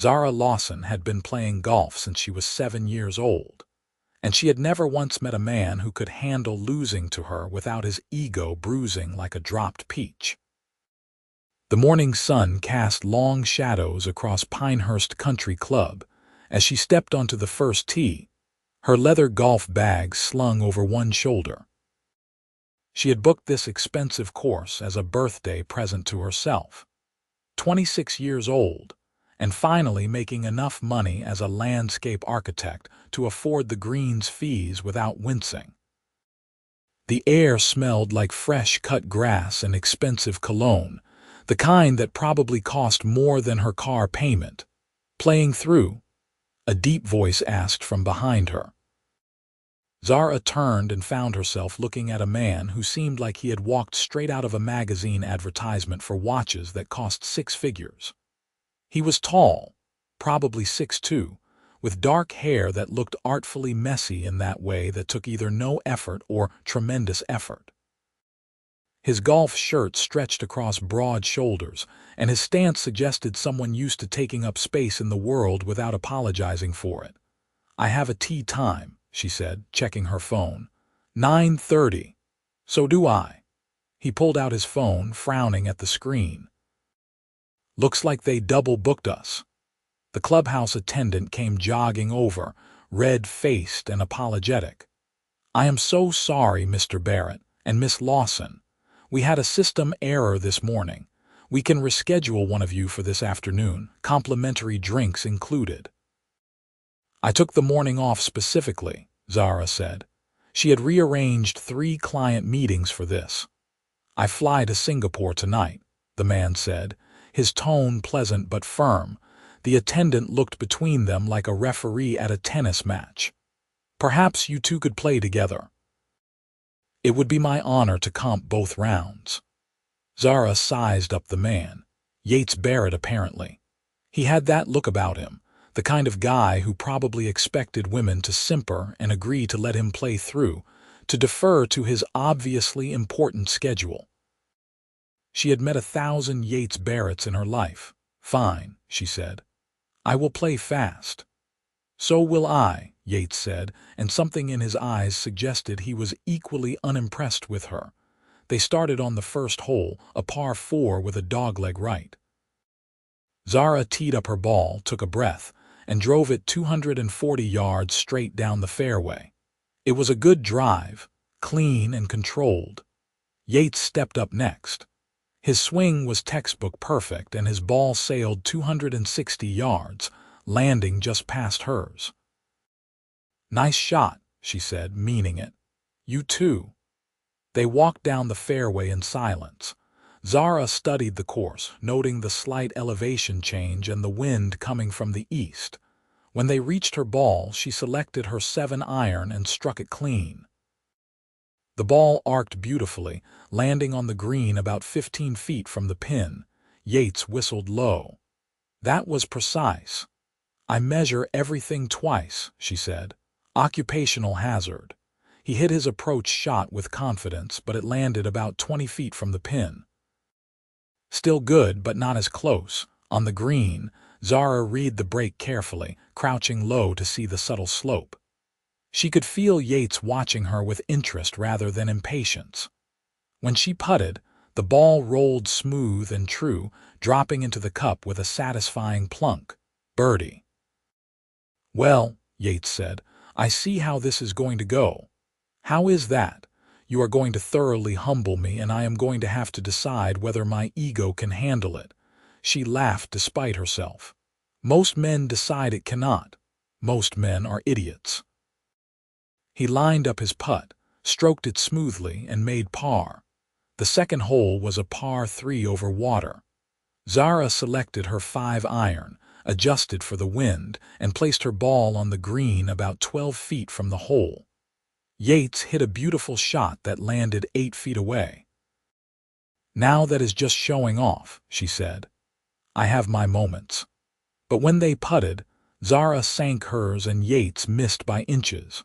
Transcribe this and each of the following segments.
Zara Lawson had been playing golf since she was 7 years old, and she had never once met a man who could handle losing to her without his ego bruising like a dropped peach. The morning sun cast long shadows across Pinehurst Country Club as she stepped onto the first tee, her leather golf bag slung over one shoulder. She had booked this expensive course as a birthday present to herself. 26 years old, and finally making enough money as a landscape architect to afford the green's fees without wincing. The air smelled like fresh-cut grass and expensive cologne, the kind that probably cost more than her car payment. Playing through, a deep voice asked from behind her. Zara turned and found herself looking at a man who seemed like he had walked straight out of a magazine advertisement for watches that cost six figures. He was tall, probably 6'2", with dark hair that looked artfully messy in that way that took either no effort or tremendous effort. His golf shirt stretched across broad shoulders, and his stance suggested someone used to taking up space in the world without apologizing for it. "I have a tee time," she said, checking her phone. 9:30. "So do I." He pulled out his phone, frowning at the screen. "Looks like they double-booked us." The clubhouse attendant came jogging over, red-faced and apologetic. "I am so sorry, Mr. Barrett and Miss Lawson. We had a system error this morning. We can reschedule one of you for this afternoon, complimentary drinks included." "I took the morning off specifically," Zara said. She had rearranged 3 client meetings for this. "I fly to Singapore tonight," the man said, his tone pleasant but firm. The attendant looked between them like a referee at a tennis match. "Perhaps you two could play together." "It would be my honor to comp both rounds." Zara sized up the man. Yates Barrett, apparently. He had that look about him, the kind of guy who probably expected women to simper and agree to let him play through, to defer to his obviously important schedule. She had met 1,000 Yates Barretts in her life. "Fine," she said. "I will play fast." "So will I," Yates said, and something in his eyes suggested he was equally unimpressed with her. They started on the first hole, a par 4 with a dogleg right. Zara teed up her ball, took a breath, and drove it 240 yards straight down the fairway. It was a good drive, clean and controlled. Yates stepped up next. His swing was textbook perfect, and his ball sailed 260 yards, landing just past hers. "Nice shot," she said, meaning it. "You too." They walked down the fairway in silence. Zara studied the course, noting the slight elevation change and the wind coming from the east. When they reached her ball, she selected her 7-iron and struck it clean. The ball arced beautifully, landing on the green about 15 feet from the pin. Yates whistled low. "That was precise." "I measure everything twice," she said. "Occupational hazard." He hit his approach shot with confidence, but it landed about 20 feet from the pin. Still good, but not as close. On the green, Zara read the break carefully, crouching low to see the subtle slope. She could feel Yates watching her with interest rather than impatience. When she putted, the ball rolled smooth and true, dropping into the cup with a satisfying plunk. Birdie. "Well," Yates said, "I see how this is going to go." "How is that?" "You are going to thoroughly humble me, and I am going to have to decide whether my ego can handle it." She laughed despite herself. "Most men decide it cannot. Most men are idiots." He lined up his putt, stroked it smoothly, and made par. The second hole was a par 3 over water. Zara selected her 5-iron, adjusted for the wind, and placed her ball on the green about 12 feet from the hole. Yates hit a beautiful shot that landed 8 feet away. "Now that is just showing off," she said. "I have my moments." But when they putted, Zara sank hers and Yates missed by inches.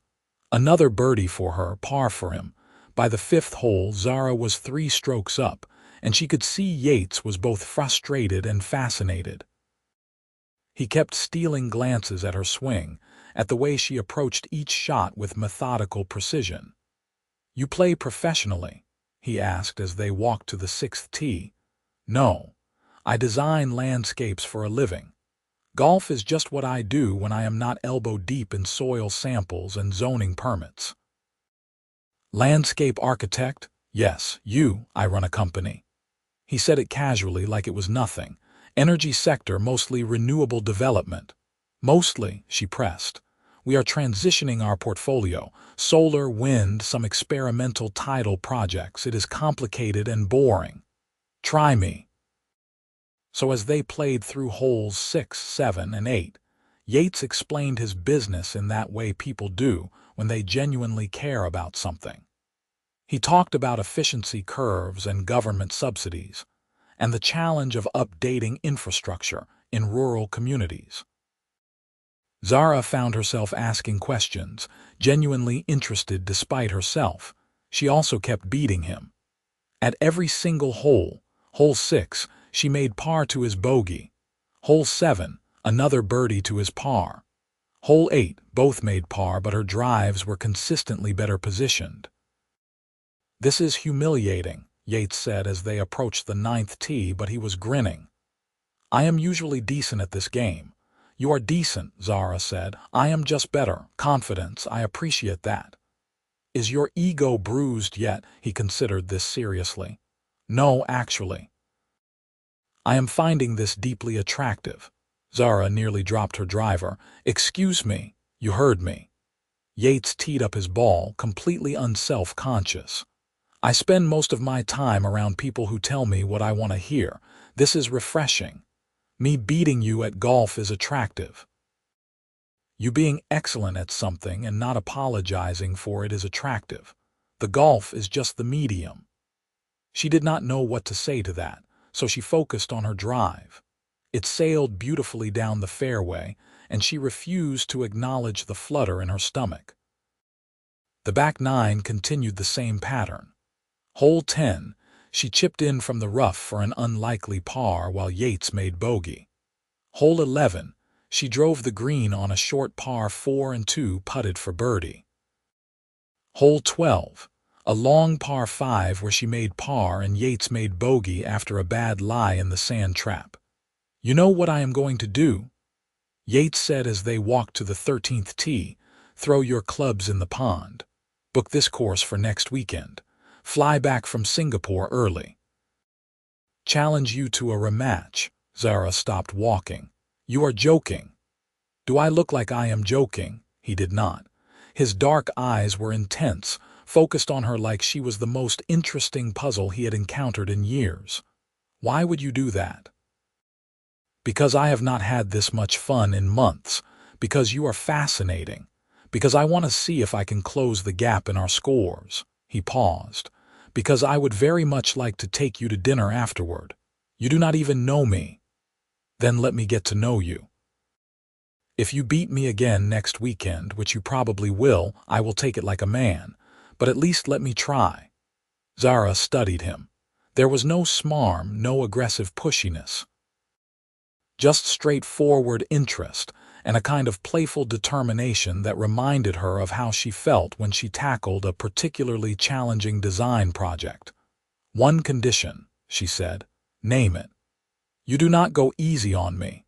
Another birdie for her, par for him. By the 5th hole, Zara was 3 strokes up, and she could see Yates was both frustrated and fascinated. He kept stealing glances at her swing, at the way she approached each shot with methodical precision. "You play professionally?" he asked as they walked to the sixth tee. "No. I design landscapes for a living. Golf is just what I do when I am not elbow-deep in soil samples and zoning permits." "Landscape architect? Yes, I run a company." He said it casually like it was nothing. "Energy sector, mostly renewable development." "Mostly," she pressed. "We are transitioning our portfolio. Solar, wind, some experimental tidal projects. It is complicated and boring. Try me." So as they played through holes 6, 7, and 8, Yates explained his business in that way people do when they genuinely care about something. He talked about efficiency curves and government subsidies, and the challenge of updating infrastructure in rural communities. Zara found herself asking questions, genuinely interested despite herself. She also kept beating him. At every single hole, hole 6, she made par to his bogey. Hole 7, another birdie to his par. Hole 8, both made par, but her drives were consistently better positioned. "This is humiliating," Yates said as they approached the ninth tee, but he was grinning. "I am usually decent at this game." "You are decent," Zara said. "I am just better. Confidence, I appreciate that." "Is your ego bruised yet?" He considered this seriously. "No, actually. I am finding this deeply attractive." Zara nearly dropped her driver. "Excuse me, you heard me." Yates teed up his ball, completely unself-conscious. "I spend most of my time around people who tell me what I want to hear. This is refreshing. Me beating you at golf is attractive. You being excellent at something and not apologizing for it is attractive. The golf is just the medium." She did not know what to say to that, so she focused on her drive. It sailed beautifully down the fairway, and she refused to acknowledge the flutter in her stomach. The back nine continued the same pattern. Hole 10, she chipped in from the rough for an unlikely par while Yates made bogey. Hole 11, she drove the green on a short par 4 and 2 putted for birdie. Hole 12, a long par 5 where she made par and Yates made bogey after a bad lie in the sand trap. "You know what I am going to do?" Yates said as they walked to the 13th tee. "Throw your clubs in the pond. Book this course for next weekend. Fly back from Singapore early. Challenge you to a rematch." Zara stopped walking. "You are joking." "Do I look like I am joking?" He did not. His dark eyes were intense, focused on her like she was the most interesting puzzle he had encountered in years. "Why would you do that?" "Because I have not had this much fun in months. Because you are fascinating. Because I want to see if I can close the gap in our scores." He paused. "Because I would very much like to take you to dinner afterward. You do not even know me. Then let me get to know you. If you beat me again next weekend, which you probably will, I will take it like a man. But at least let me try." Zara studied him. There was no smarm, no aggressive pushiness. Just straightforward interest and a kind of playful determination that reminded her of how she felt when she tackled a particularly challenging design project. "One condition," she said. "Name it. You do not go easy on me.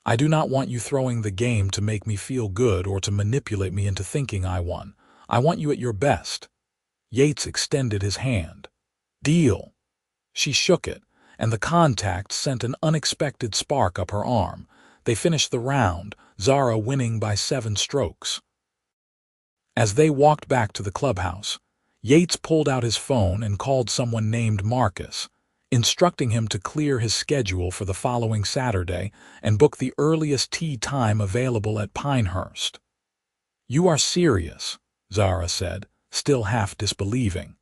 I do not want you throwing the game to make me feel good or to manipulate me into thinking I won. I want you at your best." Yates extended his hand. "Deal." She shook it, and the contact sent an unexpected spark up her arm. They finished the round, Zara winning by 7 strokes. As they walked back to the clubhouse, Yates pulled out his phone and called someone named Marcus, instructing him to clear his schedule for the following Saturday and book the earliest tee time available at Pinehurst. "You are serious," Zara said, still half disbelieving.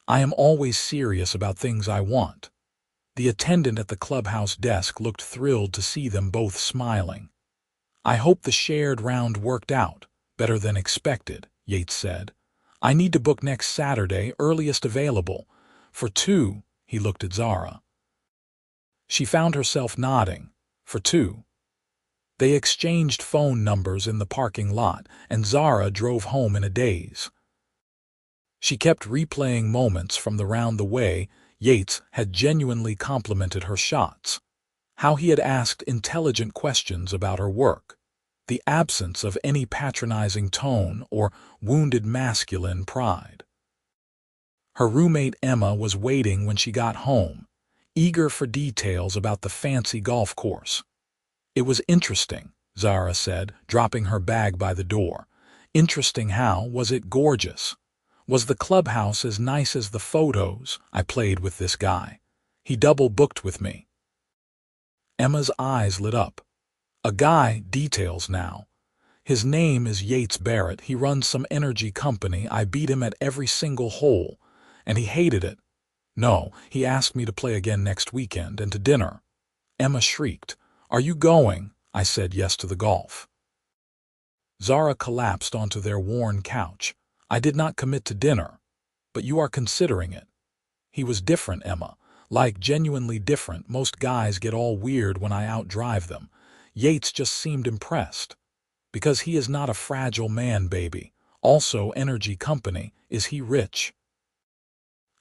"I am always serious about things I want." The attendant at the clubhouse desk looked thrilled to see them both smiling. "I hope the shared round worked out better than expected," Yates said. "I need to book next Saturday, earliest available. For 2, he looked at Zara. She found herself nodding. For two. They exchanged phone numbers in the parking lot, and Zara drove home in a daze. She kept replaying moments from the round the way Yates had genuinely complimented her shots, how he had asked intelligent questions about her work, the absence of any patronizing tone or wounded masculine pride. Her roommate Emma was waiting when she got home, eager for details about the fancy golf course. "It was interesting," Zara said, dropping her bag by the door. "Interesting how? Was it gorgeous? Was the clubhouse as nice as the photos? I played with this guy. He double-booked with me." Emma's eyes lit up. "A guy, details now. His name is Yates Barrett. He runs some energy company. I beat him at every single hole, and he hated it. No, he asked me to play again next weekend and to dinner." Emma shrieked. "Are you going?" I said yes to the golf. Zara collapsed onto their worn couch. "I did not commit to dinner, but you are considering it." "He was different, Emma. Like, genuinely different. Most guys get all weird when I outdrive them. Yates just seemed impressed. Because he is not a fragile man, baby. Also, energy company. Is he rich?"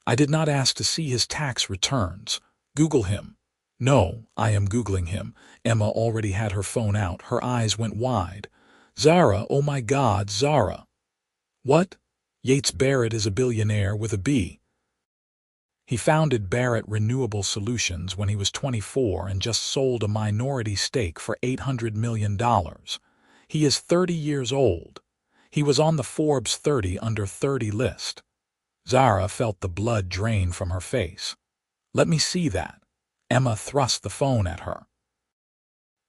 "I did not ask to see his tax returns. Google him." "No, I am Googling him." Emma already had her phone out. Her eyes went wide. "Zara, oh my God, Zara." "What?" "Yates Barrett is a billionaire with a B. He founded Barrett Renewable Solutions when he was 24 and just sold a minority stake for $800 million. He is 30 years old. He was on the Forbes 30 under 30 list." Zara felt the blood drain from her face. "Let me see that." Emma thrust the phone at her.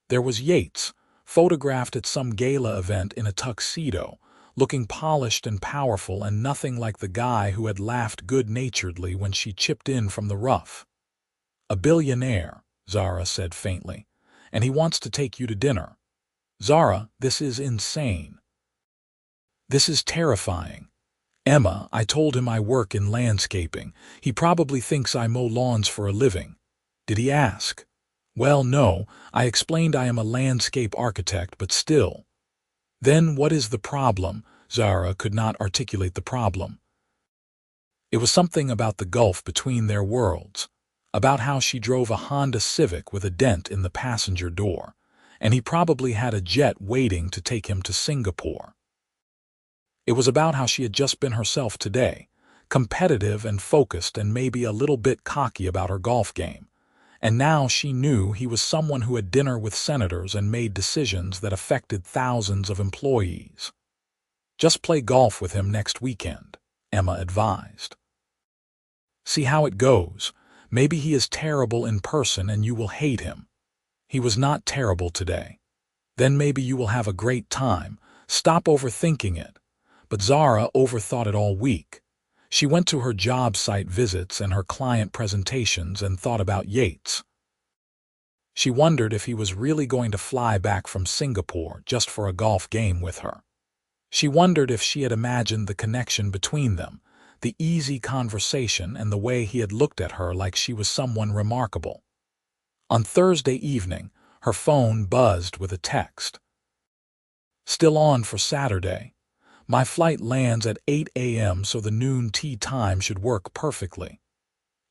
There was Yates, photographed at some gala event in a tuxedo, looking polished and powerful and nothing like the guy who had laughed good-naturedly when she chipped in from the rough. "A billionaire," Zara said faintly, "and he wants to take you to dinner." "Zara, this is insane. This is terrifying." "Emma, I told him I work in landscaping. He probably thinks I mow lawns for a living." "Did he ask?" "Well, no. I explained I am a landscape architect, but still." "Then what is the problem?" Zara could not articulate the problem. It was something about the gulf between their worlds, about how she drove a Honda Civic with a dent in the passenger door, and he probably had a jet waiting to take him to Singapore. It was about how she had just been herself today, competitive and focused and maybe a little bit cocky about her golf game. And now she knew he was someone who had dinner with senators and made decisions that affected thousands of employees. "Just play golf with him next weekend," Emma advised. "See how it goes. Maybe he is terrible in person and you will hate him." "He was not terrible today." "Then maybe you will have a great time. Stop overthinking it." But Zara overthought it all week. She went to her job site visits and her client presentations and thought about Yates. She wondered if he was really going to fly back from Singapore just for a golf game with her. She wondered if she had imagined the connection between them, the easy conversation and the way he had looked at her like she was someone remarkable. On Thursday evening, her phone buzzed with a text. "Still on for Saturday. My flight lands at 8 a.m. so the noon tea time should work perfectly."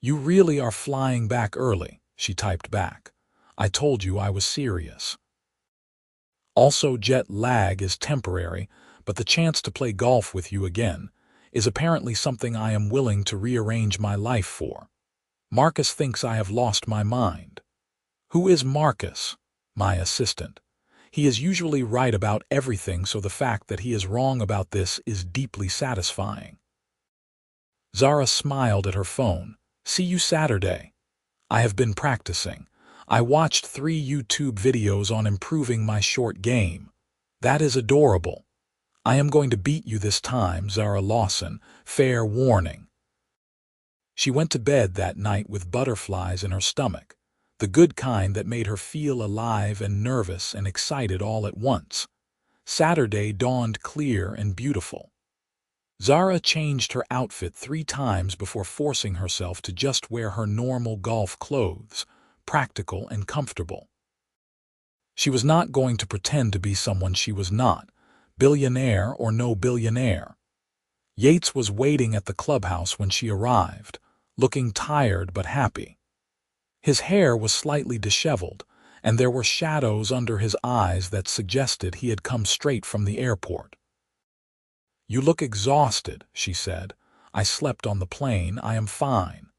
"You really are flying back early," she typed back. "I told you I was serious." Also, jet lag is temporary, but the chance to play golf with you again is apparently something I am willing to rearrange my life for. Marcus thinks I have lost my mind." "Who is Marcus?" "My assistant. He is usually right about everything, so the fact that he is wrong about this is deeply satisfying." Zara smiled at her phone. "See you Saturday." "I have been practicing. I watched 3 YouTube videos on improving my short game." "That is adorable." "I am going to beat you this time, Zara Lawson. Fair warning." She went to bed that night with butterflies in her stomach, the good kind that made her feel alive and nervous and excited all at once. Saturday dawned clear and beautiful. Zara changed her outfit 3 times before forcing herself to just wear her normal golf clothes, practical and comfortable. She was not going to pretend to be someone she was not, billionaire or no billionaire. Yates was waiting at the clubhouse when she arrived, looking tired but happy. His hair was slightly disheveled, and there were shadows under his eyes that suggested he had come straight from the airport. "You look exhausted," she said. "I slept on the plane. I am fine."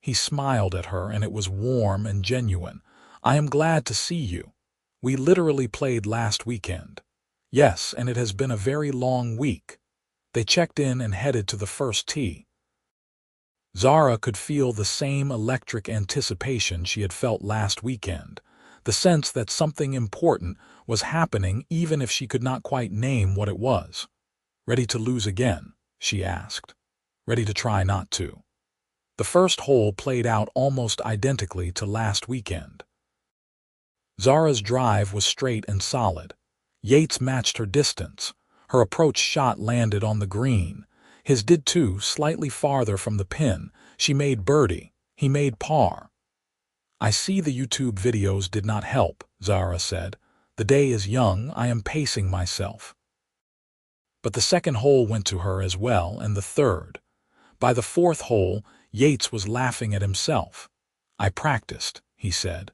He smiled at her, and it was warm and genuine. "I am glad to see you. We literally played last weekend." "Yes, and it has been a very long week." They checked in and headed to the first tee. Zara could feel the same electric anticipation she had felt last weekend, the sense that something important was happening even if she could not quite name what it was. "Ready to lose again?" she asked. "Ready to try not to." The first hole played out almost identically to last weekend. Zara's drive was straight and solid. Yates matched her distance. Her approach shot landed on the green. His did too, slightly farther from the pin. She made birdie. He made par. "I see the YouTube videos did not help," Zara said. "The day is young. I am pacing myself." But the second hole went to her as well, and the third. By the fourth hole, Yates was laughing at himself. "I practiced," he said.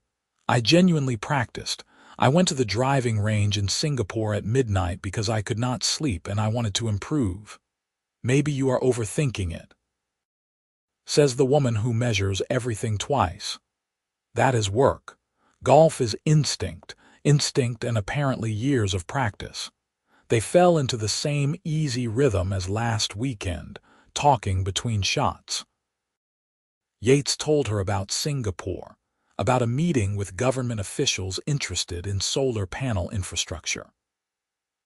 "I genuinely practiced. I went to the driving range in Singapore at midnight because I could not sleep and I wanted to improve." "Maybe you are overthinking it," says the woman who measures everything twice. "That is work. Golf is instinct and apparently years of practice." They fell into the same easy rhythm as last weekend, talking between shots. Yates told her about Singapore, about a meeting with government officials interested in solar panel infrastructure.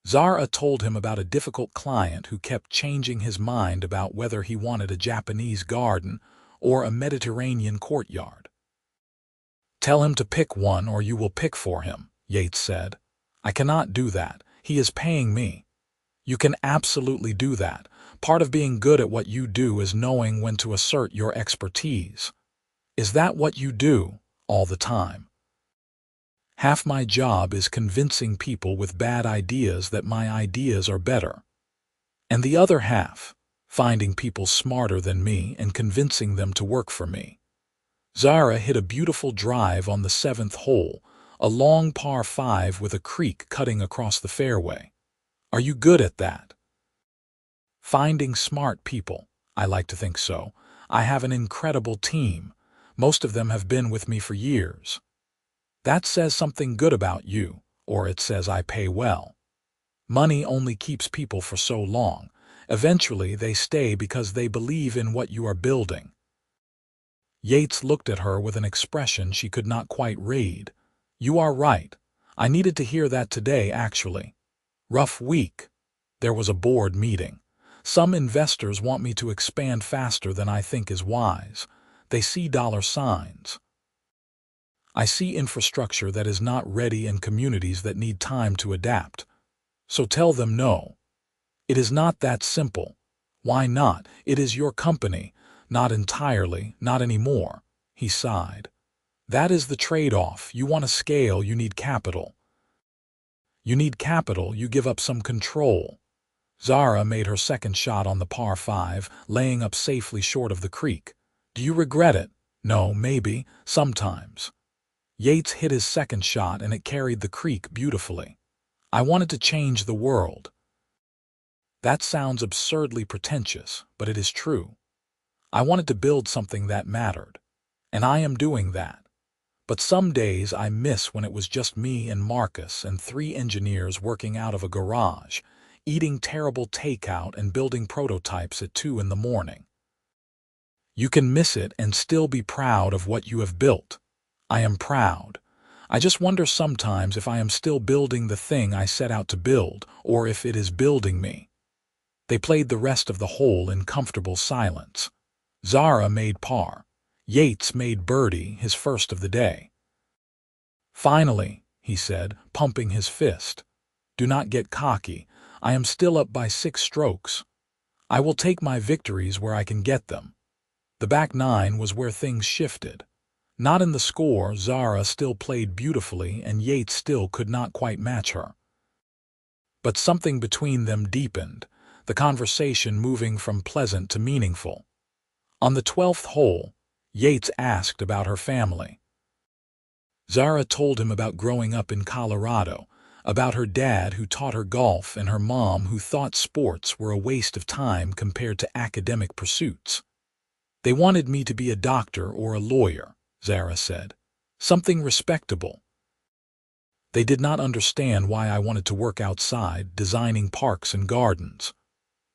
Zara told him about a difficult client who kept changing his mind about whether he wanted a Japanese garden or a Mediterranean courtyard. "Tell him to pick one or you will pick for him," Yates said. "I cannot do that. He is paying me." "You can absolutely do that. Part of being good at what you do is knowing when to assert your expertise." "Is that what you do all the time?" "Half my job is convincing people with bad ideas that my ideas are better. And the other half, finding people smarter than me and convincing them to work for me." Zara hit a beautiful drive on the seventh hole, a long par 5 with a creek cutting across the fairway. "Are you good at that?" "Finding smart people. I like to think so. I have an incredible team. Most of them have been with me for years." "That says something good about you, or it says I pay well." "Money only keeps people for so long. Eventually they stay because they believe in what you are building." Yates looked at her with an expression she could not quite read. "You are right. I needed to hear that today, actually." "Rough week." There was a board meeting. "Some investors want me to expand faster than I think is wise. They see dollar signs. I see infrastructure that is not ready and communities that need time to adapt. So tell them no." "It is not that simple." "Why not? It is your company." "Not entirely, not anymore." He sighed. "That is the trade-off. You want to scale, you need capital. You need capital, you give up some control." Zara made her second shot on the par 5, laying up safely short of the creek. "Do you regret it?" "No, maybe, sometimes." Yates hit his second shot and it carried the creek beautifully. "I wanted to change the world." That sounds absurdly pretentious, but it is true. I wanted to build something that mattered. And I am doing that. But some days I miss when it was just me and Marcus and 3 engineers working out of a garage, eating terrible takeout and building prototypes at 2 in the morning. You can miss it and still be proud of what you have built. I am proud. I just wonder sometimes if I am still building the thing I set out to build, or if it is building me. They played the rest of the hole in comfortable silence. Zara made par. Yates made birdie, his first of the day. "Finally," he said, pumping his fist. "Do not get cocky. I am still up by 6 strokes. I will take my victories where I can get them." The back 9 was where things shifted. Not in the score. Zara still played beautifully and Yates still could not quite match her. But something between them deepened, the conversation moving from pleasant to meaningful. On the 12th hole, Yates asked about her family. Zara told him about growing up in Colorado, about her dad who taught her golf and her mom who thought sports were a waste of time compared to academic pursuits. They wanted me to be a doctor or a lawyer, Zara said. Something respectable. They did not understand why I wanted to work outside, designing parks and gardens.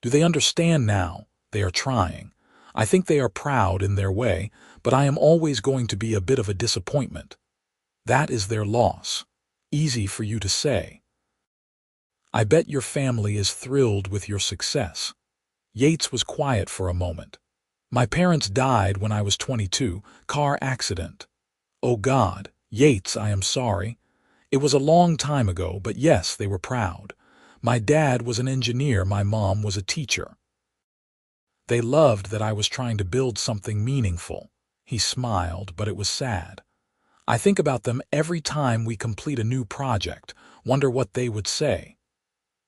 Do they understand now? They are trying. I think they are proud in their way, but I am always going to be a bit of a disappointment. That is their loss. Easy for you to say. I bet your family is thrilled with your success. Yates was quiet for a moment. My parents died when I was 22, car accident. Oh God, Yates, I am sorry. It was a long time ago, but yes, they were proud. My dad was an engineer, my mom was a teacher. They loved that I was trying to build something meaningful. He smiled, but it was sad. I think about them every time we complete a new project, wonder what they would say.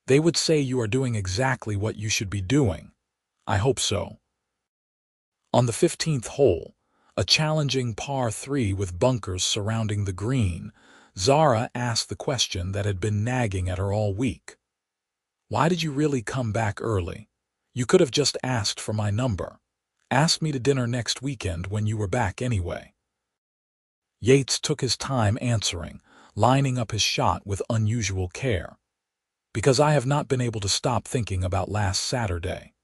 They would say you are doing exactly what you should be doing. I hope so. On the 15th hole, a challenging par 3 with bunkers surrounding the green, Zara asked the question that had been nagging at her all week. Why did you really come back early? You could have just asked for my number. Asked me to dinner next weekend when you were back anyway. Yates took his time answering, lining up his shot with unusual care. Because I have not been able to stop thinking about last Saturday.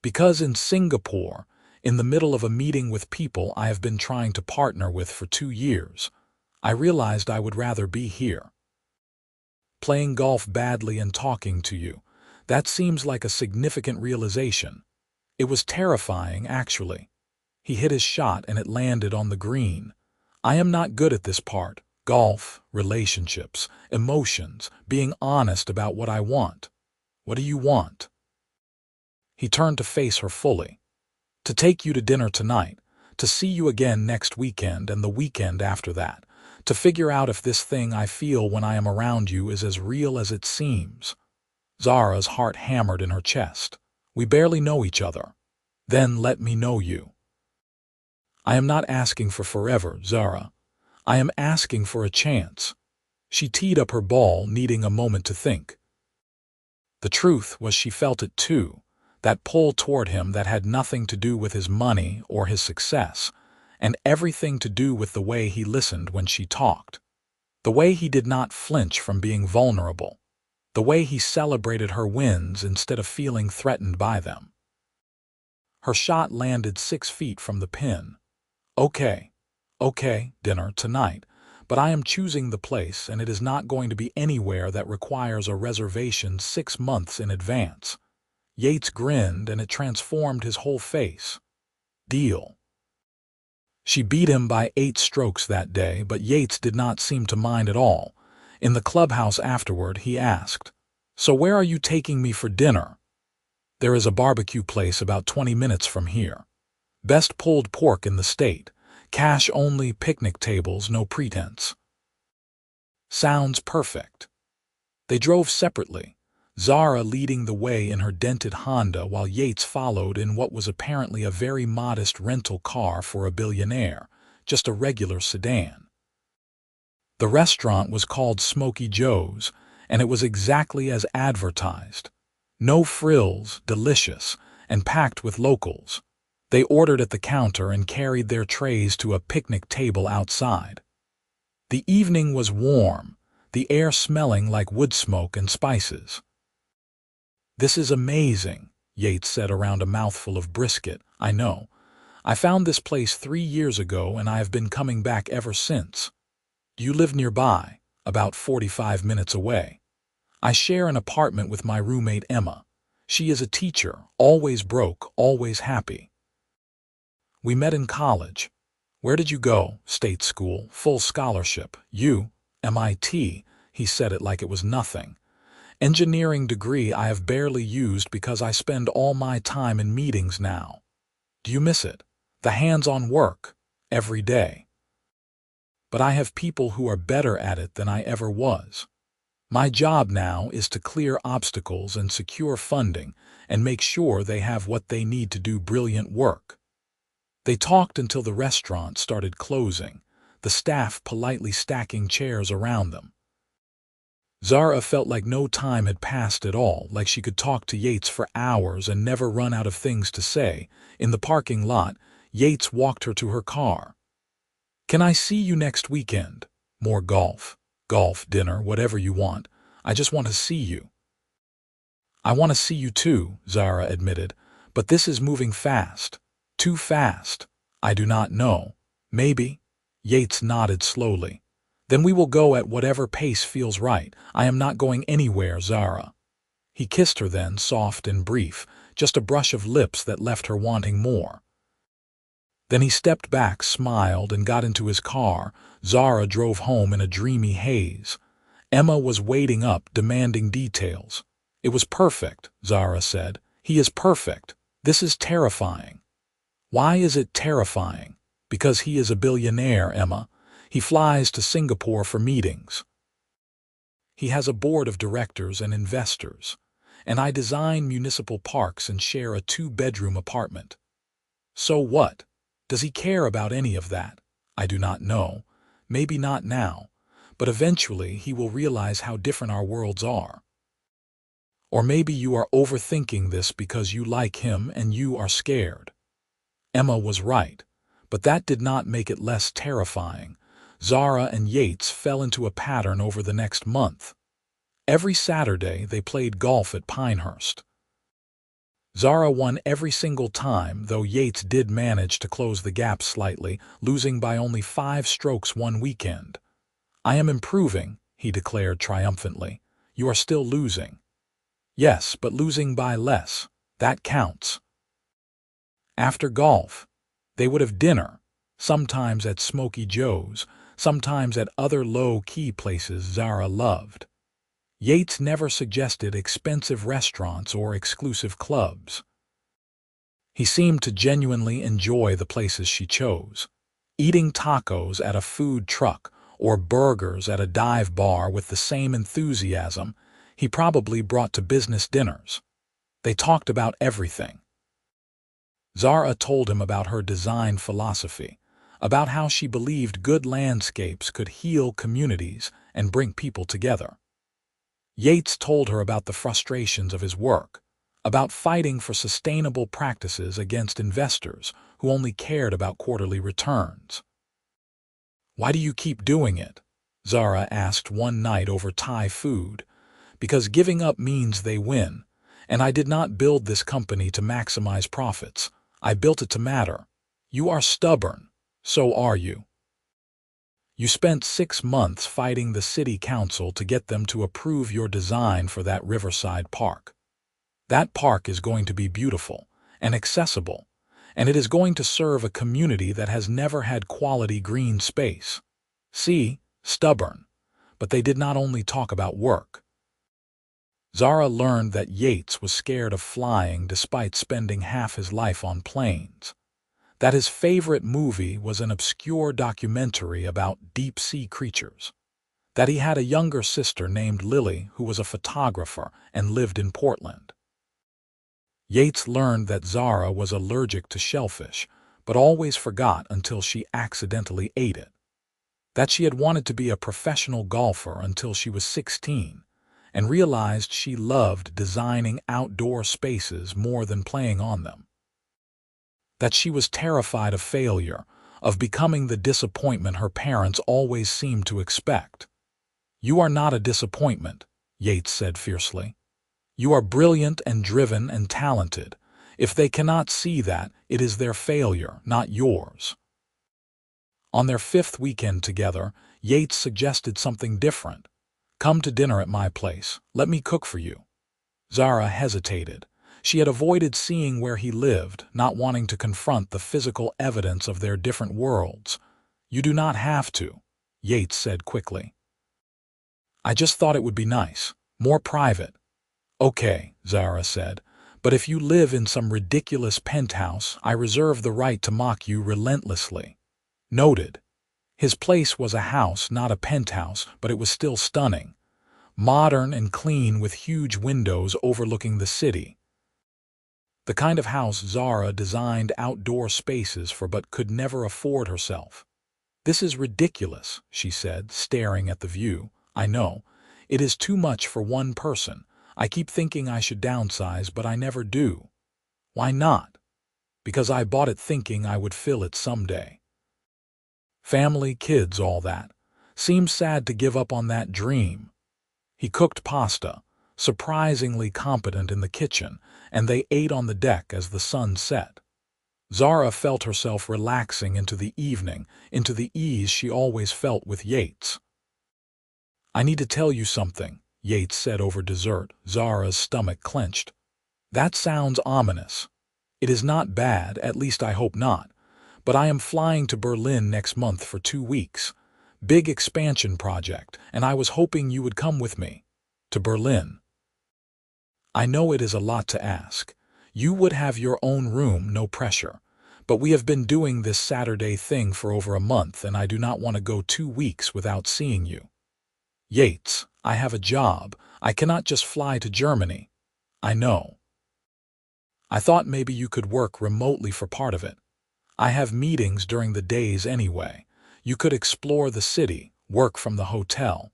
Because in Singapore, in the middle of a meeting with people I have been trying to partner with for 2 years, I realized I would rather be here. Playing golf badly and talking to you, that seems like a significant realization. It was terrifying, actually. He hit his shot and it landed on the green. I am not good at this part. Golf, relationships, emotions, being honest about what I want. What do you want? He turned to face her fully. To take you to dinner tonight, to see you again next weekend and the weekend after that, to figure out if this thing I feel when I am around you is as real as it seems. Zara's heart hammered in her chest. We barely know each other. Then let me know you. I am not asking for forever, Zara. I am asking for a chance. She teed up her ball, needing a moment to think. The truth was she felt it too, that pull toward him that had nothing to do with his money or his success, and everything to do with the way he listened when she talked. The way he did not flinch from being vulnerable. The way he celebrated her wins instead of feeling threatened by them. Her shot landed 6 feet from the pin. Okay, dinner tonight, but I am choosing the place and it is not going to be anywhere that requires a reservation 6 months in advance. Yates grinned and it transformed his whole face. Deal. She beat him by 8 strokes that day, but Yates did not seem to mind at all. In the clubhouse afterward, he asked, "So where are you taking me for dinner?" "There is a barbecue place about 20 minutes from here. Best pulled pork in the state. Cash only, picnic tables, no pretense." Sounds perfect. They drove separately, Zara leading the way in her dented Honda while Yates followed in what was apparently a very modest rental car for a billionaire, just a regular sedan. The restaurant was called Smoky Joe's, and it was exactly as advertised. No frills, delicious, and packed with locals. They ordered at the counter and carried their trays to a picnic table outside. The evening was warm, the air smelling like wood smoke and spices. "This is amazing," Yates said around a mouthful of brisket. "I know. I found this place 3 years ago and I have been coming back ever since." "Do you live nearby?" "About 45 minutes away. I share an apartment with my roommate Emma. She is a teacher, always broke, always happy. We met in college." "Where did you go?" "State school, full scholarship." "You?" "MIT." He said it like it was nothing. "Engineering degree I have barely used because I spend all my time in meetings now." "Do you miss it? The hands-on work, every day?" but I have people who are better at it than I ever was. My job now is to clear obstacles and secure funding and make sure they have what they need to do brilliant work." They talked until the restaurant started closing, the staff politely stacking chairs around them. Zara felt like no time had passed at all, like she could talk to Yates for hours and never run out of things to say. In the parking lot, Yates walked her to her car. "Can I see you next weekend? More golf, dinner, whatever you want. I just want to see you." "I want to see you too," Zara admitted, "but this is moving fast. Too fast. I do not know. Maybe." Yates nodded slowly. "Then we will go at whatever pace feels right. I am not going anywhere, Zara." He kissed her then, soft and brief, just a brush of lips that left her wanting more. Then he stepped back, smiled, and got into his car. Zara drove home in a dreamy haze. Emma was waiting up, demanding details. "It was perfect," Zara said. "He is perfect. This is terrifying." "Why is it terrifying?" "Because he is a billionaire, Emma. He flies to Singapore for meetings. He has a board of directors and investors. And I design municipal parks and share a 2-bedroom apartment." "So what? Does he care about any of that?" "I do not know. Maybe not now. But eventually he will realize how different our worlds are. Or maybe you are overthinking this because you like him and you are scared." Emma was right, but that did not make it less terrifying. Zara and Yates fell into a pattern over the next month. Every Saturday they played golf at Pinehurst. Zara won every single time, though Yates did manage to close the gap slightly, losing by only 5 strokes one weekend. "I am improving," he declared triumphantly. "You are still losing." "Yes, but losing by less. That counts." After golf, they would have dinner, sometimes at Smoky Joe's, sometimes at other low-key places Zara loved. Yates never suggested expensive restaurants or exclusive clubs. He seemed to genuinely enjoy the places she chose. Eating tacos at a food truck or burgers at a dive bar with the same enthusiasm he probably brought to business dinners. They talked about everything. Zara told him about her design philosophy, about how she believed good landscapes could heal communities and bring people together. Yates told her about the frustrations of his work, about fighting for sustainable practices against investors who only cared about quarterly returns. "Why do you keep doing it?" Zara asked one night over Thai food. "Because giving up means they win, and I did not build this company to maximize profits. I built it to matter. You are stubborn. So are you. You spent 6 months fighting the city council to get them to approve your design for that riverside park. That park is going to be beautiful and accessible, and it is going to serve a community that has never had quality green space. See, stubborn. But they did not only talk about work. Zara learned that Yates was scared of flying despite spending half his life on planes. That his favorite movie was an obscure documentary about deep-sea creatures. That he had a younger sister named Lily who was a photographer and lived in Portland. Yates learned that Zara was allergic to shellfish, but always forgot until she accidentally ate it. That she had wanted to be a professional golfer until she was 16, and realized she loved designing outdoor spaces more than playing on them. That she was terrified of failure, of becoming the disappointment her parents always seemed to expect. "You are not a disappointment," Yates said fiercely. "You are brilliant and driven and talented. If they cannot see that, it is their failure, not yours." On their 5th weekend together, Yates suggested something different. "Come to dinner at my place. Let me cook for you." Zara hesitated. She had avoided seeing where he lived, not wanting to confront the physical evidence of their different worlds. "You do not have to," Yates said quickly. "I just thought it would be nice, more private." "Okay," Zara said, "but if you live in some ridiculous penthouse, I reserve the right to mock you relentlessly." "Noted." His place was a house, not a penthouse, but it was still stunning. Modern and clean with huge windows overlooking the city. The kind of house Zara designed outdoor spaces for but could never afford herself. "This is ridiculous," she said, staring at the view. "I know. It is too much for one person. I keep thinking I should downsize, but I never do." "Why not?" "Because I bought it thinking I would fill it someday. Family, kids, all that. Seems sad to give up on that dream." He cooked pasta, surprisingly competent in the kitchen, and they ate on the deck as the sun set. Zara felt herself relaxing into the evening, into the ease she always felt with Yates. "I need to tell you something," Yates said over dessert. Zara's stomach clenched. "That sounds ominous." "It is not bad, at least I hope not. But I am flying to Berlin next month for 2 weeks. Big expansion project, and I was hoping you would come with me." "To Berlin?" "I know it is a lot to ask. You would have your own room, no pressure. But we have been doing this Saturday thing for over a month, and I do not want to go 2 weeks without seeing you." "Yates, I have a job. I cannot just fly to Germany." "I know. I thought maybe you could work remotely for part of it. I have meetings during the days anyway. You could explore the city, work from the hotel,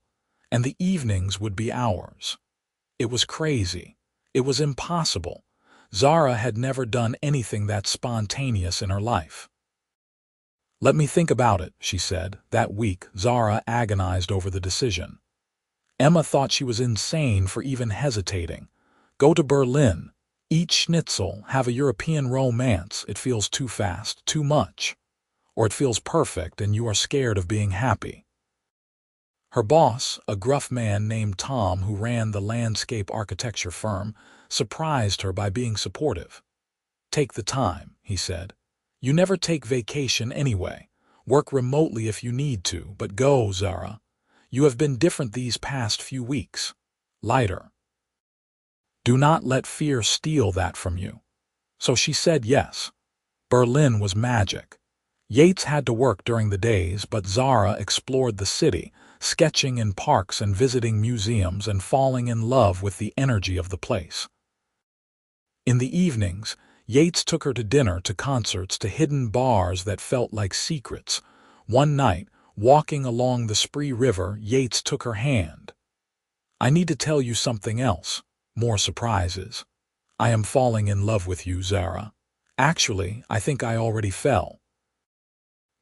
and the evenings would be ours." It was crazy. It was impossible. Zara had never done anything that spontaneous in her life. "Let me think about it," she said. That week, Zara agonized over the decision. Emma thought she was insane for even hesitating. Go to Berlin, eat schnitzel, have a European romance. It feels too fast, too much. Or it feels perfect and you are scared of being happy. Her boss, a gruff man named Tom who ran the landscape architecture firm, surprised her by being supportive. "Take the time," he said. "You never take vacation anyway. Work remotely if you need to, but go, Zara. You have been different these past few weeks. Lighter. Do not let fear steal that from you." So she said yes. Berlin was magic. Yates had to work during the days, but Zara explored the city, sketching in parks and visiting museums and falling in love with the energy of the place. In the evenings, Yates took her to dinner, to concerts, to hidden bars that felt like secrets. One night, walking along the Spree River, Yates took her hand. "I need to tell you something else. More surprises. I am falling in love with you, Zara. Actually, I think I already fell.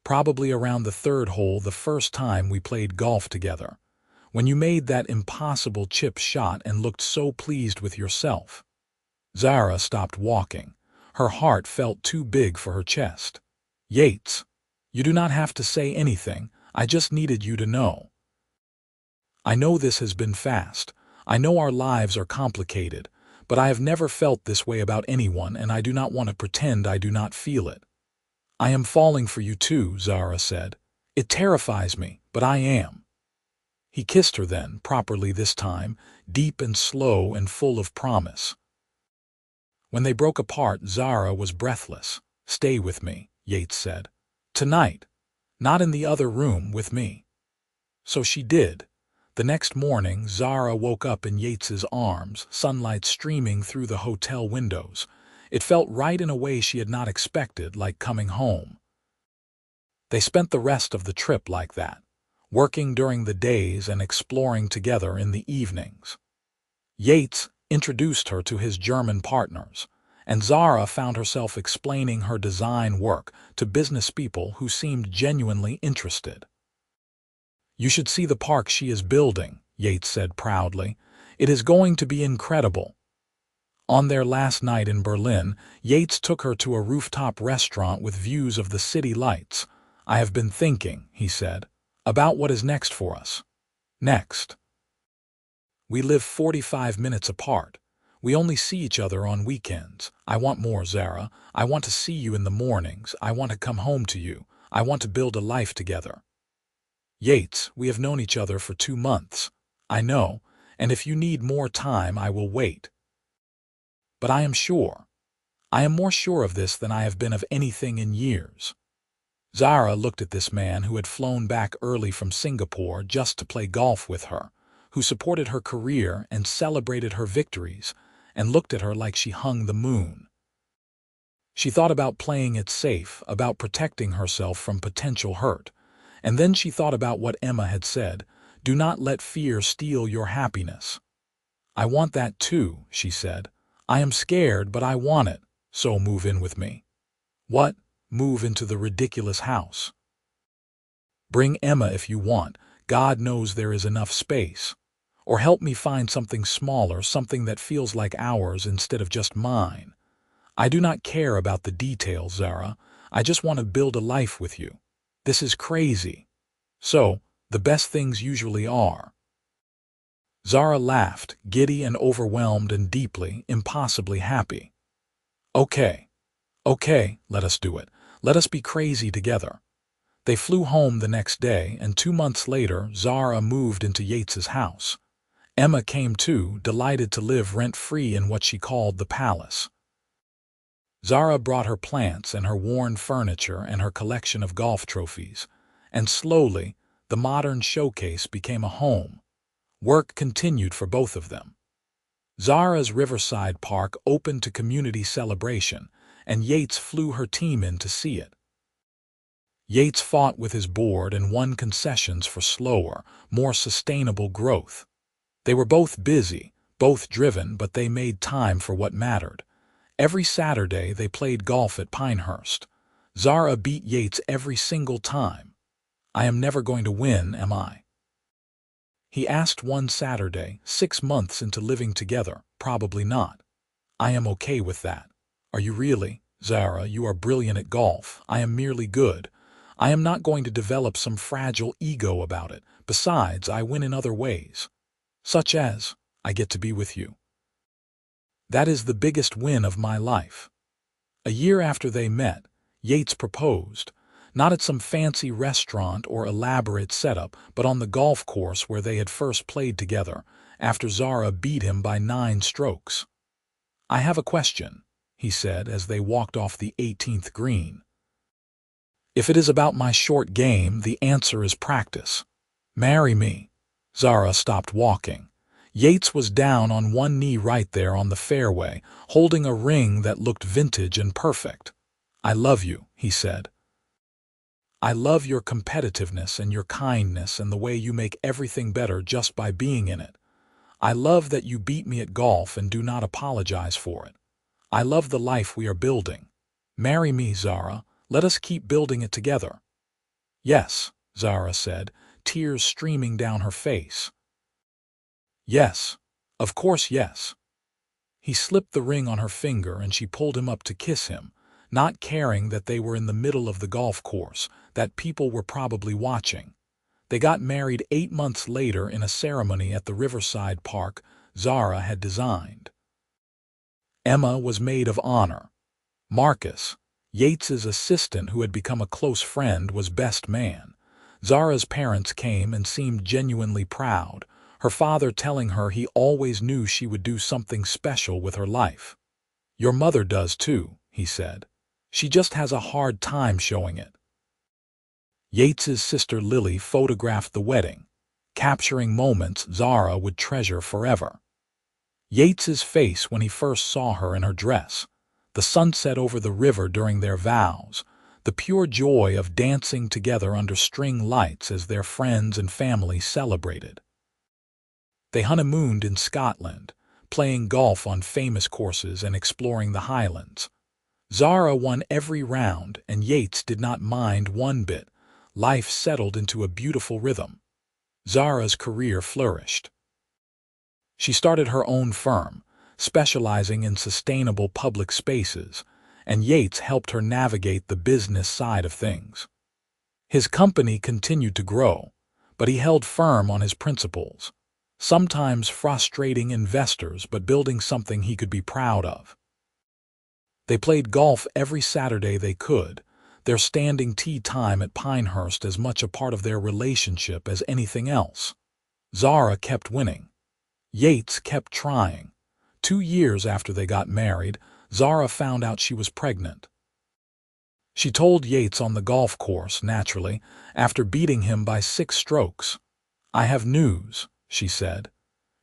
Probably around the 3rd hole, the first time we played golf together. When you made that impossible chip shot and looked so pleased with yourself." Zara stopped walking. Her heart felt too big for her chest. "Yates, you do not have to say anything. I just needed you to know. I know this has been fast. I know our lives are complicated, but I have never felt this way about anyone, and I do not want to pretend I do not feel it." "I am falling for you too," Zara said. "It terrifies me, but I am." He kissed her then, properly this time, deep and slow and full of promise. When they broke apart, Zara was breathless. "Stay with me," Yates said. "Tonight. Not in the other room, with me." So she did. The next morning, Zara woke up in Yates's arms, sunlight streaming through the hotel windows. It felt right in a way she had not expected, like coming home. They spent the rest of the trip like that, working during the days and exploring together in the evenings. Yates introduced her to his German partners, and Zara found herself explaining her design work to business people who seemed genuinely interested. "You should see the park she is building," Yates said proudly. "It is going to be incredible." On their last night in Berlin, Yates took her to a rooftop restaurant with views of the city lights. "I have been thinking," he said, "about what is next for us." "Next?" "We live 45 minutes apart. We only see each other on weekends. I want more, Zara. I want to see you in the mornings. I want to come home to you. I want to build a life together." "Yates, we have known each other for 2 months. I know, and if you need more time, I will wait. But I am sure. I am more sure of this than I have been of anything in years." Zara looked at this man who had flown back early from Singapore just to play golf with her, who supported her career and celebrated her victories, and looked at her like she hung the moon. She thought about playing it safe, about protecting herself from potential hurt, and then she thought about what Emma had said, "Do not let fear steal your happiness." "I want that too," she said. "I am scared, but I want it, so move in with me." "What? Move into the ridiculous house?" "Bring Emma if you want. God knows there is enough space. Or help me find something smaller, something that feels like ours instead of just mine. I do not care about the details, Zara. I just want to build a life with you. This is crazy." "So, the best things usually are." Zara laughed, giddy and overwhelmed and deeply, impossibly happy. "Okay, okay, let us do it. Let us be crazy together." They flew home the next day, and 2 months later, Zara moved into Yates's house. Emma came too, delighted to live rent-free in what she called the palace. Zara brought her plants and her worn furniture and her collection of golf trophies, and slowly, the modern showcase became a home. Work continued for both of them. Zara's Riverside Park opened to community celebration, and Yates flew her team in to see it. Yates fought with his board and won concessions for slower, more sustainable growth. They were both busy, both driven, but they made time for what mattered. Every Saturday they played golf at Pinehurst. Zara beat Yates every single time. "I am never going to win, am I?" he asked one Saturday, 6 months into living together. "Probably not." "I am okay with that." "Are you really?" "Zara, you are brilliant at golf. I am merely good. I am not going to develop some fragile ego about it. Besides, I win in other ways. Such as, I get to be with you. That is the biggest win of my life." A year after they met, Yates proposed, not at some fancy restaurant or elaborate setup, but on the golf course where they had first played together, after Zara beat him by 9 strokes. "I have a question," he said as they walked off the 18th green. "If it is about my short game, the answer is practice. Marry me." Zara stopped walking. Yates was down on one knee right there on the fairway, holding a ring that looked vintage and perfect. "I love you," he said. "I love your competitiveness and your kindness and the way you make everything better just by being in it. I love that you beat me at golf and do not apologize for it. I love the life we are building. Marry me, Zara. Let us keep building it together." "Yes," Zara said, tears streaming down her face. "Yes, of course yes." He slipped the ring on her finger and she pulled him up to kiss him, not caring that they were in the middle of the golf course, that people were probably watching. They got married 8 months later in a ceremony at the Riverside Park Zara had designed. Emma was maid of honor. Marcus, Yates's assistant who had become a close friend, was best man. Zara's parents came and seemed genuinely proud, her father telling her he always knew she would do something special with her life. "Your mother does too," he said. "She just has a hard time showing it." Yates's sister Lily photographed the wedding, capturing moments Zara would treasure forever. Yates's face when he first saw her in her dress, the sunset over the river during their vows, the pure joy of dancing together under string lights as their friends and family celebrated. They honeymooned in Scotland, playing golf on famous courses and exploring the Highlands. Zara won every round, and Yates did not mind one bit. Life settled into a beautiful rhythm. Zara's career flourished. She started her own firm, specializing in sustainable public spaces, and Yates helped her navigate the business side of things. His company continued to grow, but he held firm on his principles, sometimes frustrating investors but building something he could be proud of. They played golf every Saturday they could, their standing tea time at Pinehurst as much a part of their relationship as anything else. Zara kept winning. Yates kept trying. 2 years after they got married, Zara found out she was pregnant. She told Yates on the golf course, naturally, after beating him by 6 strokes. "I have news," she said.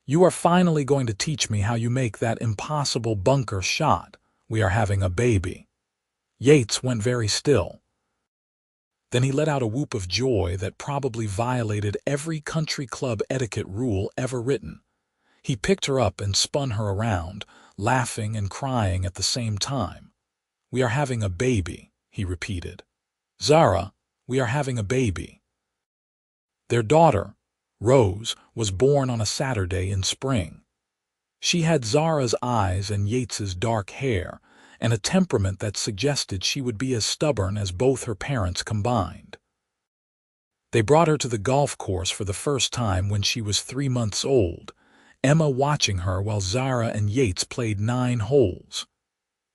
"You are finally going to teach me how you make that impossible bunker shot. We are having a baby." Yates went very still. Then he let out a whoop of joy that probably violated every country club etiquette rule ever written. He picked her up and spun her around, laughing and crying at the same time. "We are having a baby," he repeated. "Zara, we are having a baby." Their daughter, Rose, was born on a Saturday in spring. She had Zara's eyes and Yates's dark hair, and a temperament that suggested she would be as stubborn as both her parents combined. They brought her to the golf course for the first time when she was 3 months old, Emma watching her while Zara and Yates played 9 holes.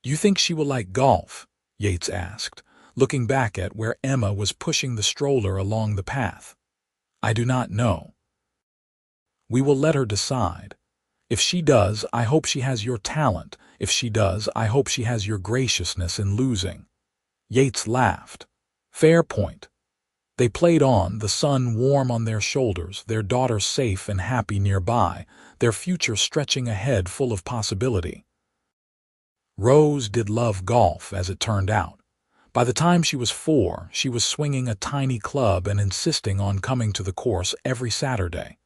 "Do you think she will like golf?" Yates asked, looking back at where Emma was pushing the stroller along the path. "I do not know. We will let her decide. If she does, I hope she has your talent. If she does, I hope she has your graciousness in losing." Yates laughed. "Fair point." They played on, the sun warm on their shoulders, their daughter safe and happy nearby, their future stretching ahead full of possibility. Rose did love golf, as it turned out. By the time she was 4, she was swinging a tiny club and insisting on coming to the course every Saturday.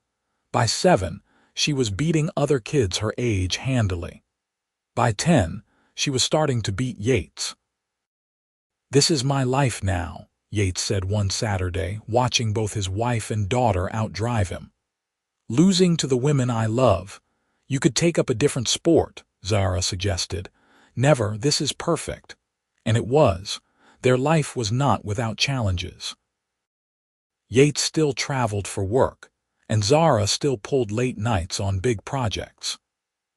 By 7, she was beating other kids her age handily. By 10, she was starting to beat Yates. "This is my life now," Yates said one Saturday, watching both his wife and daughter outdrive him. "Losing to the women I love. You could take up a different sport," Zara suggested. "Never, this is perfect." And it was. Their life was not without challenges. Yates still traveled for work, and Zara still pulled late nights on big projects.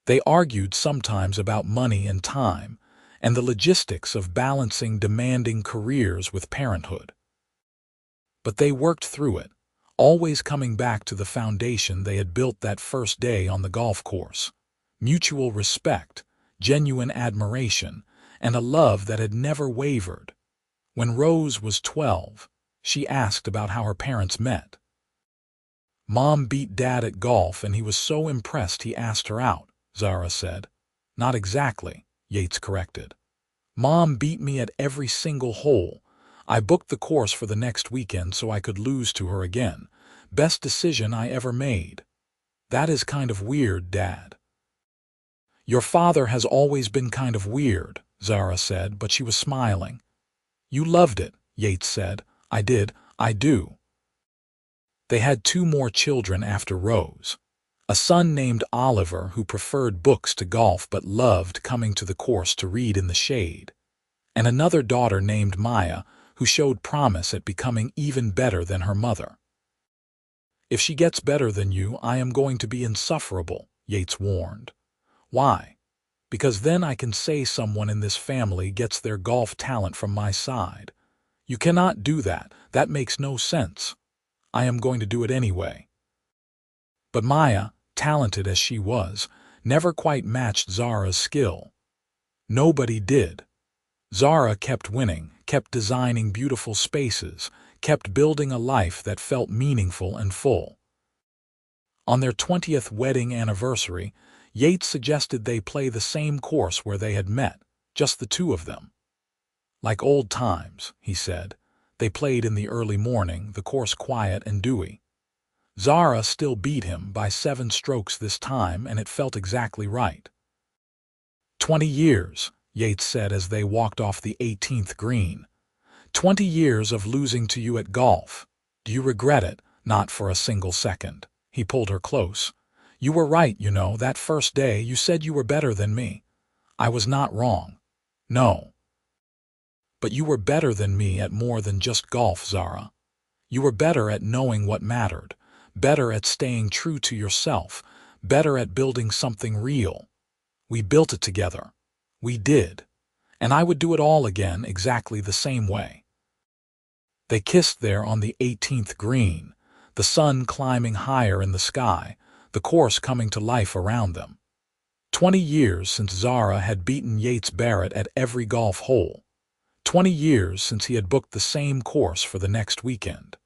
They argued sometimes about money and time, and the logistics of balancing demanding careers with parenthood. But they worked through it, always coming back to the foundation they had built that first day on the golf course: mutual respect, genuine admiration, and a love that had never wavered. When Rose was 12, she asked about how her parents met. "Mom beat Dad at golf and he was so impressed he asked her out," Zara said. "Not exactly," Yates corrected. "Mom beat me at every single hole. I booked the course for the next weekend so I could lose to her again. Best decision I ever made." "That is kind of weird, Dad." "Your father has always been kind of weird," Zara said, but she was smiling. "You loved it," Yates said. "I did, I do." They had 2 more children after Rose. A son named Oliver who preferred books to golf but loved coming to the course to read in the shade. And another daughter named Maya who showed promise at becoming even better than her mother. "If she gets better than you, I am going to be insufferable," Yates warned. "Why?" "Because then I can say someone in this family gets their golf talent from my side. You cannot do that. That makes no sense. I am going to do it anyway." But Maya, talented as she was, never quite matched Zara's skill. Nobody did. Zara kept winning, kept designing beautiful spaces, kept building a life that felt meaningful and full. On their 20th wedding anniversary, Yates suggested they play the same course where they had met, just the 2 of them. "Like old times," he said. They played in the early morning, the course quiet and dewy. Zara still beat him by 7 strokes this time, and it felt exactly right. "20 years," Yates said as they walked off the 18th green. "20 years of losing to you at golf. Do you regret it?" "Not for a single second." He pulled her close. "You were right, you know, that first day you said you were better than me. I was not wrong. No. But you were better than me at more than just golf, Zara. You were better at knowing what mattered, better at staying true to yourself, better at building something real. We built it together. We did. And I would do it all again exactly the same way." They kissed there on the 18th green, the sun climbing higher in the sky, the course coming to life around them. 20 years since Zara had beaten Yates Barrett at every golf hole. 20 years since he had booked the same course for the next weekend.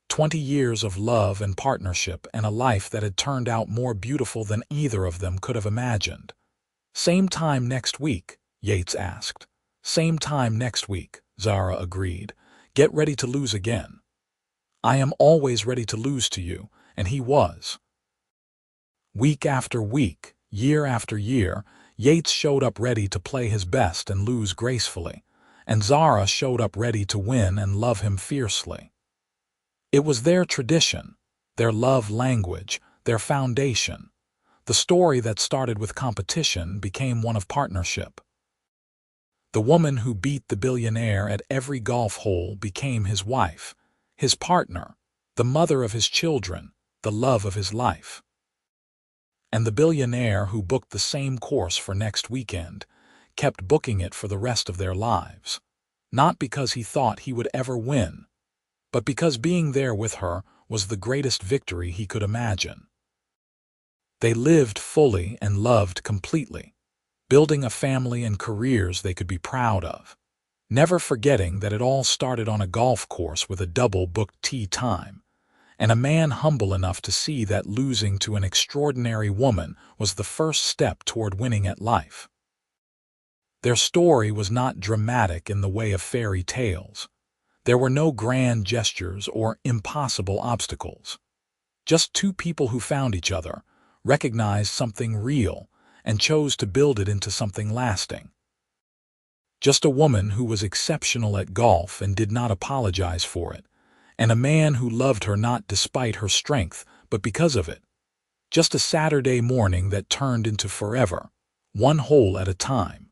20 years of love and partnership and a life that had turned out more beautiful than either of them could have imagined. "Same time next week?" Yates asked. "Same time next week," Zara agreed. "Get ready to lose again." "I am always ready to lose to you," and he was. Week after week, year after year, Yates showed up ready to play his best and lose gracefully, and Zara showed up ready to win and love him fiercely. It was their tradition, their love language, their foundation. The story that started with competition became one of partnership. The woman who beat the billionaire at every golf hole became his wife, his partner, the mother of his children, the love of his life. And the billionaire who booked the same course for next weekend kept booking it for the rest of their lives, not because he thought he would ever win, but because being there with her was the greatest victory he could imagine. They lived fully and loved completely, building a family and careers they could be proud of, never forgetting that it all started on a golf course with a double-booked tee time, and a man humble enough to see that losing to an extraordinary woman was the first step toward winning at life. Their story was not dramatic in the way of fairy tales. There were no grand gestures or impossible obstacles. Just two people who found each other, recognized something real, and chose to build it into something lasting. Just a woman who was exceptional at golf and did not apologize for it, and a man who loved her not despite her strength, but because of it. Just a Saturday morning that turned into forever, one hole at a time.